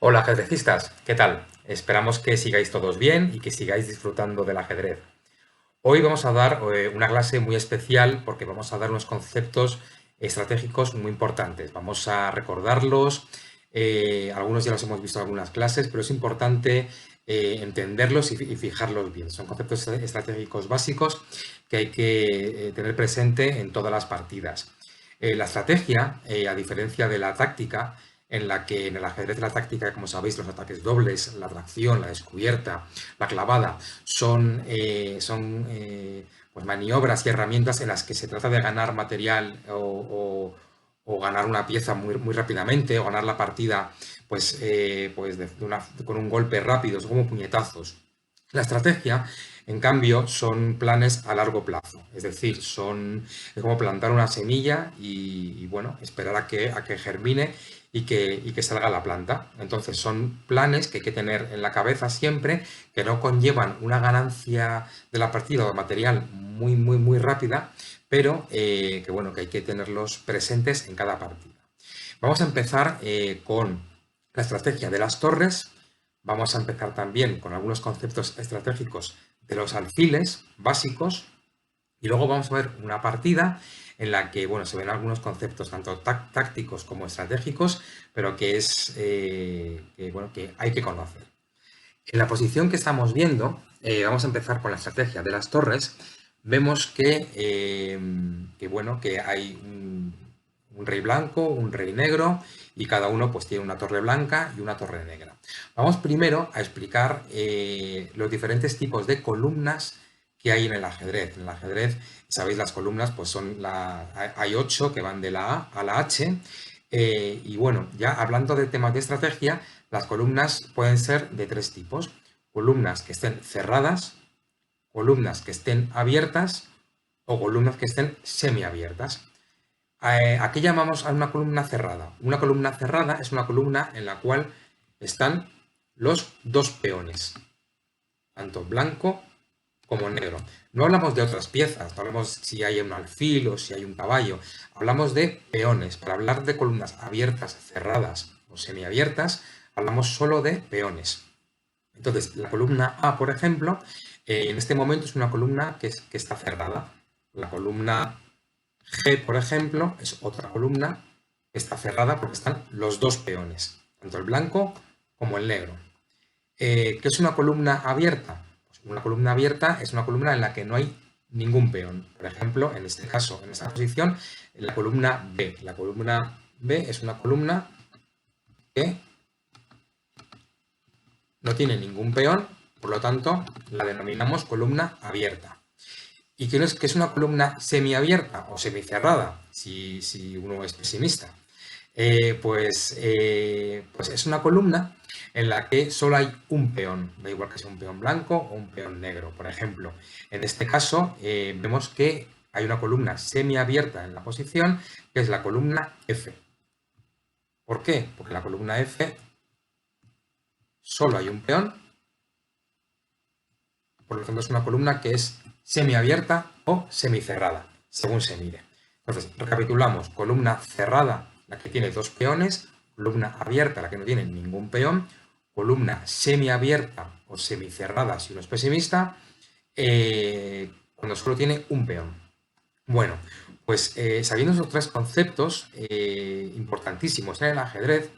Hola ajedrecistas, ¿qué tal? Esperamos que sigáis todos bien y que sigáis disfrutando del ajedrez. Hoy vamos a dar una clase muy especial porque vamos a dar unos conceptos estratégicos muy importantes. Vamos a recordarlos, algunos ya los hemos visto en algunas clases, pero es importante entenderlos y fijarlos bien. Son conceptos estratégicos básicos que hay que tener presente en todas las partidas. La estrategia, a diferencia de la táctica, en la que en el ajedrez de la táctica, como sabéis, los ataques dobles, la tracción, la descubierta, la clavada, son pues maniobras y herramientas en las que se trata de ganar material o ganar una pieza muy rápidamente o ganar la partida con un golpe rápido, son como puñetazos. La estrategia, en cambio, son planes a largo plazo, es decir, es como plantar una semilla y, bueno, esperar a que germine y que salga la planta. Entonces, son planes que hay que tener en la cabeza siempre, que no conllevan una ganancia de la partida o material muy rápida, pero bueno, que hay que tenerlos presentes en cada partida. Vamos a empezar con la estrategia de las torres. Vamos a empezar también con algunos conceptos estratégicos de los alfiles básicos y luego vamos a ver una partida en la que, bueno, se ven algunos conceptos tanto tácticos como estratégicos, pero que hay que conocer. En la posición que estamos viendo, vamos a empezar con la estrategia de las torres. Vemos que hay un rey blanco, un rey negro y cada uno pues tiene una torre blanca y una torre negra. Vamos primero a explicar los diferentes tipos de columnas que hay en el ajedrez. En el ajedrez, sabéis, las columnas pues hay 8 que van de la A a la H. Y bueno, ya hablando de temas de estrategia, las columnas pueden ser de 3 tipos. Columnas que estén cerradas, columnas que estén abiertas o columnas que estén semiabiertas. ¿A qué llamamos a una columna cerrada? Una columna cerrada es una columna en la cual están los dos peones, tanto blanco como negro. No hablamos de otras piezas, no hablamos si hay un alfil o si hay un caballo, hablamos de peones. Para hablar de columnas abiertas, cerradas o semiabiertas, hablamos solo de peones. Entonces, la columna A, por ejemplo, en este momento es una columna que está cerrada. La columna G, por ejemplo, es otra columna que está cerrada porque están los dos peones, tanto el blanco como el negro. ¿Qué es una columna abierta? Pues una columna abierta es una columna en la que no hay ningún peón. Por ejemplo, en este caso, en esta posición, en la columna B. La columna B es una columna que no tiene ningún peón, por lo tanto, la denominamos columna abierta. ¿Y qué es una columna semiabierta o semicerrada, si uno es pesimista? Pues es una columna en la que solo hay un peón, da igual que sea un peón blanco o un peón negro. Por ejemplo, en este caso vemos que hay una columna semiabierta en la posición, que es la columna F. ¿Por qué? Porque en la columna F solo hay un peón, por lo tanto es una columna que es semiabierta o semicerrada, según se mire. Entonces, recapitulamos, columna cerrada, la que tiene dos peones, columna abierta, la que no tiene ningún peón, columna semiabierta o semicerrada, si uno es pesimista, cuando solo tiene un peón. Bueno, pues sabiendo esos tres conceptos importantísimos en el ajedrez,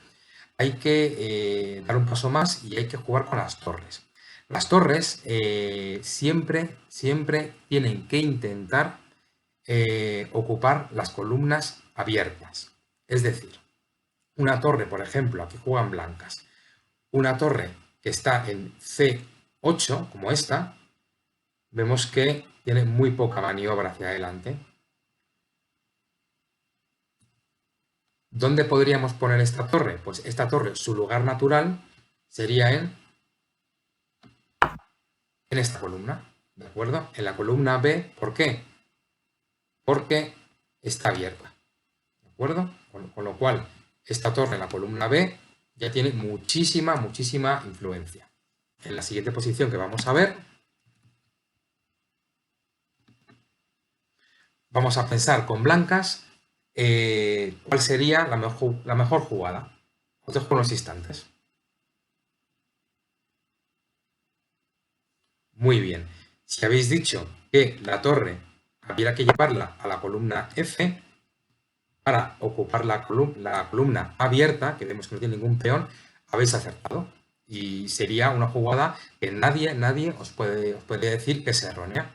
hay que dar un paso más y hay que jugar con las torres. Las torres siempre tienen que intentar ocupar las columnas abiertas. Es decir, una torre, por ejemplo, aquí juegan blancas, una torre que está en C8, como esta, vemos que tiene muy poca maniobra hacia adelante. ¿Dónde podríamos poner esta torre? Pues esta torre, su lugar natural sería en esta columna, ¿de acuerdo? En la columna B, ¿por qué? Porque está abierta, ¿de acuerdo? Con lo cual, esta torre en la columna B ya tiene muchísima influencia. En la siguiente posición que vamos a ver, vamos a pensar con blancas cuál sería la mejor jugada. Os dejo unos instantes. Muy bien. Si habéis dicho que la torre había que llevarla a la columna F para ocupar la columna abierta, que vemos que no tiene ningún peón, habéis acertado. Y sería una jugada que nadie os puede decir que es errónea.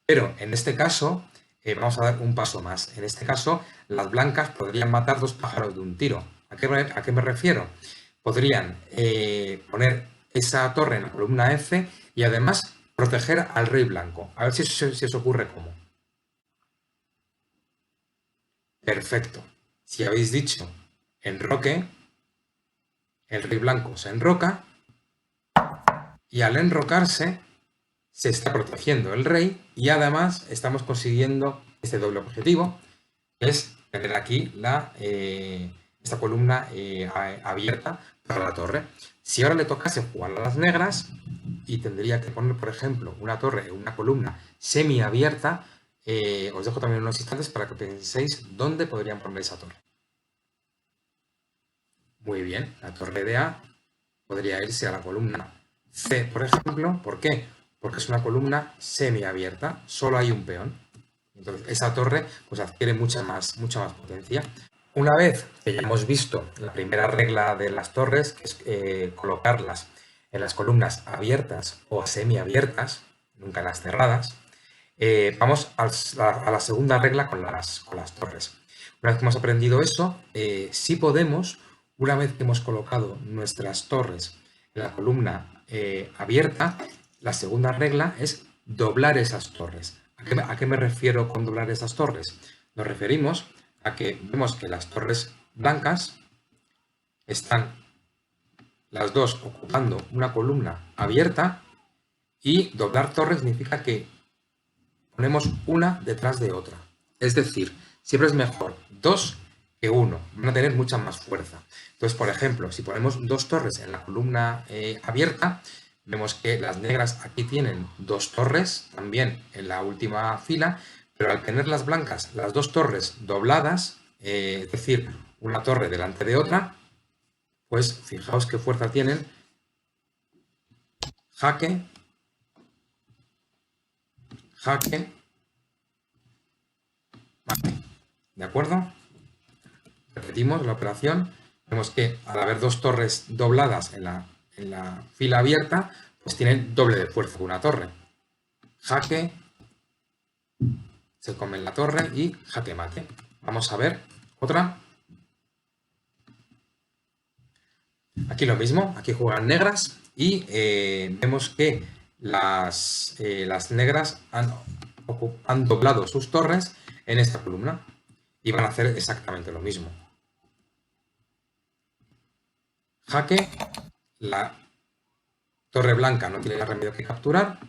Pero en este caso, vamos a dar un paso más. En este caso, las blancas podrían matar dos pájaros de un tiro. ¿A qué me refiero? Podrían poner esa torre en la columna F y además proteger al rey blanco. A ver si os ocurre cómo. Perfecto. Si habéis dicho enroque, el rey blanco se enroca y al enrocarse se está protegiendo el rey y además estamos consiguiendo este doble objetivo, que es tener aquí esta columna abierta para la torre. Si ahora le tocase jugar a las negras y tendría que poner, por ejemplo, una torre en una columna semiabierta, os dejo también unos instantes para que penséis dónde podrían poner esa torre. Muy bien, la torre de A podría irse a la columna C, por ejemplo. ¿Por qué? Porque es una columna semiabierta, solo hay un peón. Entonces, esa torre pues, adquiere mucha más potencia. Una vez que ya hemos visto la primera regla de las torres, que es colocarlas en las columnas abiertas o semiabiertas, nunca en las cerradas, vamos a la segunda regla con las torres. Una vez que hemos aprendido eso, sí podemos, una vez que hemos colocado nuestras torres en la columna abierta, la segunda regla es doblar esas torres. ¿A qué me refiero con doblar esas torres? Nos referimos a que vemos que las torres blancas están las dos ocupando una columna abierta y doblar torres significa que ponemos una detrás de otra. Es decir, siempre es mejor dos que uno. Van a tener mucha más fuerza. Entonces, por ejemplo, si ponemos dos torres en la columna abierta, vemos que las negras aquí tienen dos torres también en la última fila, pero al tener las blancas las dos torres dobladas, es decir, una torre delante de otra, pues fijaos qué fuerza tienen. Jaque, jaque, mate. ¿De acuerdo? Repetimos la operación. Vemos que al haber dos torres dobladas en la fila abierta, pues tienen doble de fuerza que una torre. Jaque, se come la torre y jaque mate. Vamos a ver otra. Aquí lo mismo, aquí juegan negras y vemos que las negras han doblado sus torres en esta columna y van a hacer exactamente lo mismo. Jaque, la torre blanca no tiene remedio que capturar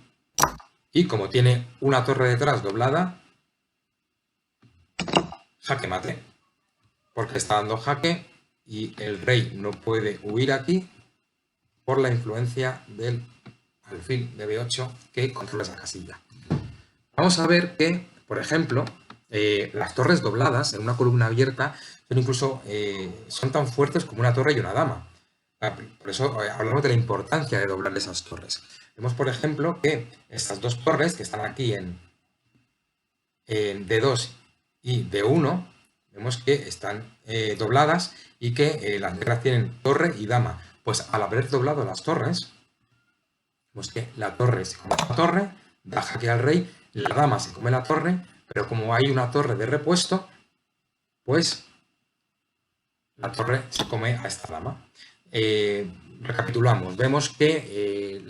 y como tiene una torre detrás doblada, jaque mate, porque está dando jaque y el rey no puede huir aquí por la influencia del alfil de B8 que controla esa casilla. Vamos a ver que, por ejemplo, las torres dobladas en una columna abierta son incluso son tan fuertes como una torre y una dama. Por eso hablamos de la importancia de doblar esas torres. Vemos, por ejemplo, que estas dos torres que están aquí en D2 y D1, vemos que están dobladas y que las negras tienen torre y dama. Pues al haber doblado las torres, vemos que la torre se come la torre, da jaque al rey, la dama se come la torre, pero como hay una torre de repuesto, pues la torre se come a esta dama. Recapitulamos, vemos que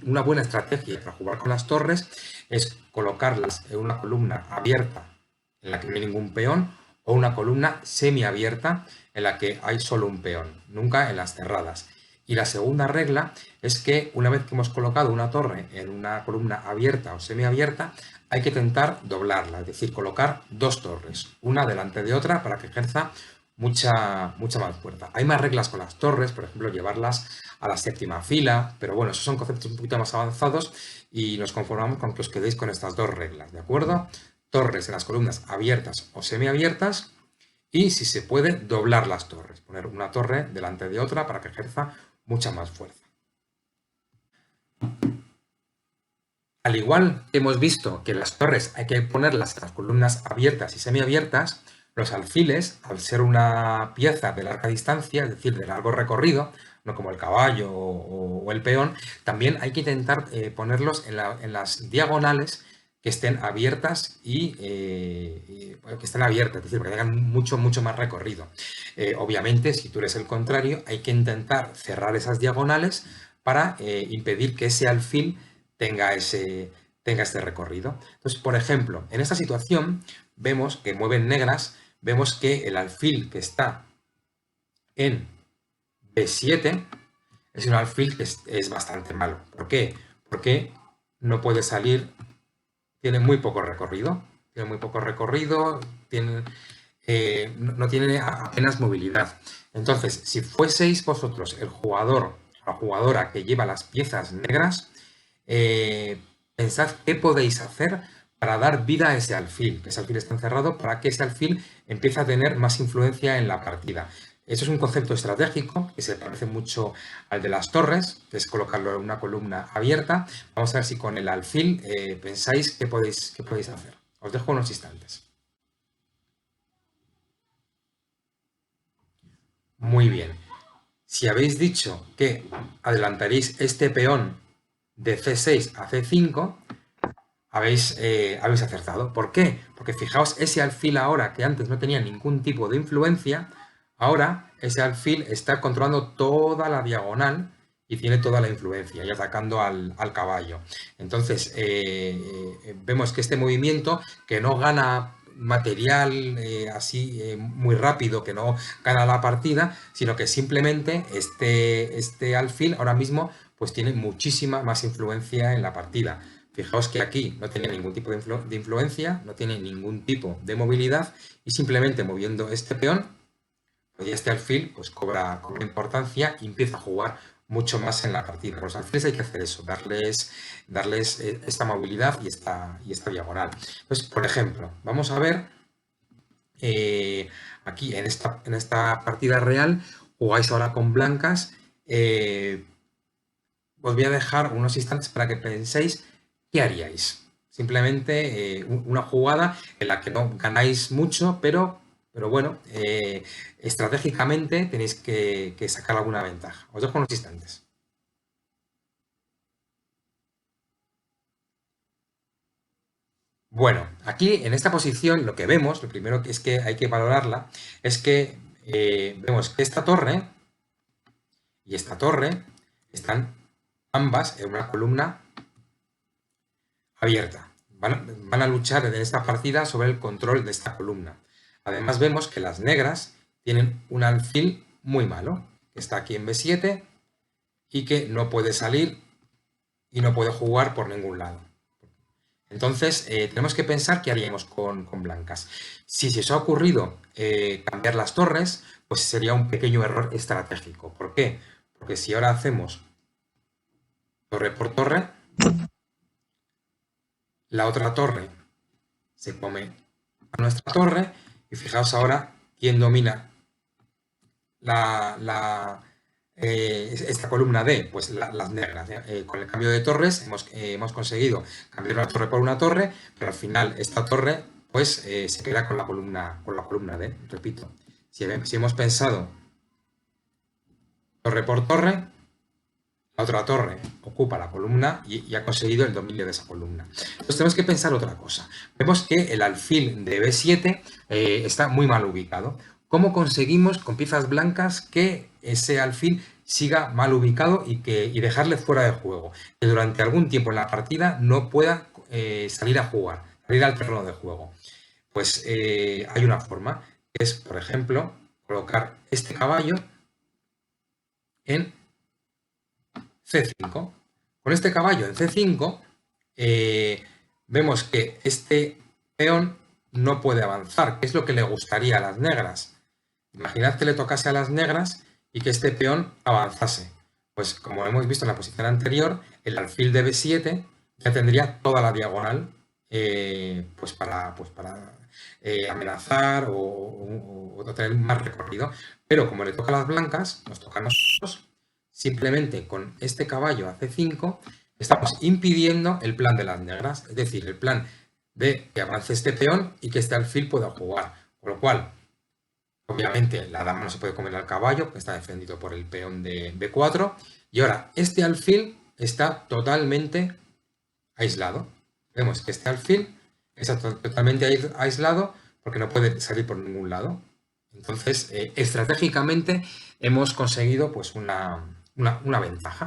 una buena estrategia para jugar con las torres es colocarlas en una columna abierta en la que no hay ningún peón o una columna semiabierta en la que hay solo un peón, nunca en las cerradas. Y la segunda regla es que una vez que hemos colocado una torre en una columna abierta o semiabierta, hay que intentar doblarla, es decir, colocar dos torres, una delante de otra para que ejerza mucha más fuerza. Hay más reglas con las torres, por ejemplo, llevarlas a la séptima fila, pero bueno, esos son conceptos un poquito más avanzados y nos conformamos con que os quedéis con estas dos reglas, ¿de acuerdo? Torres en las columnas abiertas o semiabiertas y, si se puede, doblar las torres, poner una torre delante de otra para que ejerza mucha más fuerza. Al igual que hemos visto que las torres hay que ponerlas en las columnas abiertas y semiabiertas, los alfiles, al ser una pieza de larga distancia, es decir, de largo recorrido, no como el caballo o el peón, también hay que intentar ponerlos en las diagonales que estén abiertas que estén abiertas, es decir, que tengan mucho más recorrido. Obviamente, si tú eres el contrario, hay que intentar cerrar esas diagonales para impedir que ese alfil tenga este recorrido. Entonces, por ejemplo, en esta situación vemos que mueven negras, vemos que el alfil que está en B7 es un alfil que es bastante malo. ¿Por qué? Porque no puede salir, tiene muy poco recorrido, no tiene apenas movilidad. Entonces, si fueseis vosotros el jugador o la jugadora que lleva las piezas negras, pensad qué podéis hacer para dar vida a ese alfil, que ese alfil está encerrado, para que ese alfil empiece a tener más influencia en la partida. Eso es un concepto estratégico que se parece mucho al de las torres, que es colocarlo en una columna abierta. Vamos a ver si con el alfil pensáis qué podéis hacer. Os dejo unos instantes. Muy bien. Si habéis dicho que adelantaréis este peón de C6 a C5, habéis acertado. ¿Por qué? Porque fijaos, ese alfil ahora, que antes no tenía ningún tipo de influencia, ahora ese alfil está controlando toda la diagonal y tiene toda la influencia y atacando al caballo. Entonces, vemos que este movimiento, que no gana material así muy rápido, que no gana la partida, sino que simplemente este alfil ahora mismo pues tiene muchísima más influencia en la partida. Fijaos que aquí no tiene ningún tipo de influencia, no tiene ningún tipo de movilidad y simplemente moviendo este peón, pues este alfil pues cobra importancia y empieza a jugar mucho más en la partida. Con los alfiles hay que hacer eso, darles esta movilidad y esta diagonal. Entonces, por ejemplo, vamos a ver aquí en esta partida real, jugáis ahora con blancas. Os voy a dejar unos instantes para que penséis qué haríais. Simplemente una jugada en la que no ganáis mucho, pero bueno, estratégicamente tenéis que sacar alguna ventaja. Os dejo unos instantes. Bueno, aquí en esta posición lo que vemos, lo primero que es que hay que valorarla, es que vemos que esta torre y esta torre están ambas en una columna abierta. Van a luchar en esta partida sobre el control de esta columna. Además vemos que las negras tienen un alfil muy malo, que está aquí en B7 y que no puede salir y no puede jugar por ningún lado. Entonces, tenemos que pensar qué haríamos con blancas. Si se os ha ocurrido cambiar las torres, pues sería un pequeño error estratégico. ¿Por qué? Porque si ahora hacemos torre por torre, la otra torre se come a nuestra torre y fijaos ahora quién domina esta columna D, pues las negras. Con el cambio de torres hemos conseguido cambiar una torre por una torre, pero al final esta torre pues se queda con la columna D. Repito, si hemos pensado torre por torre, la otra torre ocupa la columna y ha conseguido el dominio de esa columna. Entonces tenemos que pensar otra cosa. Vemos que el alfil de B7 está muy mal ubicado. ¿Cómo conseguimos con piezas blancas que ese alfil siga mal ubicado y dejarle fuera de juego? Que durante algún tiempo en la partida no pueda salir a jugar, salir al terreno de juego. Pues hay una forma, que es, por ejemplo, colocar este caballo en C5. Con este caballo en C5 vemos que este peón no puede avanzar, que es lo que le gustaría a las negras. Imaginad que le tocase a las negras y que este peón avanzase. Pues como hemos visto en la posición anterior, el alfil de B7 ya tendría toda la diagonal pues para amenazar o tener más recorrido. Pero como le toca a las blancas, nos toca a nosotros, simplemente con este caballo a C5 Estamos impidiendo el plan de las negras, es decir, el plan de que avance este peón y que este alfil pueda jugar. Con lo cual, obviamente, la dama no se puede comer al caballo, que está defendido por el peón de B4. Y ahora, este alfil está totalmente aislado. Vemos que este alfil está totalmente aislado porque no puede salir por ningún lado. Entonces, estratégicamente hemos conseguido pues, una ventaja.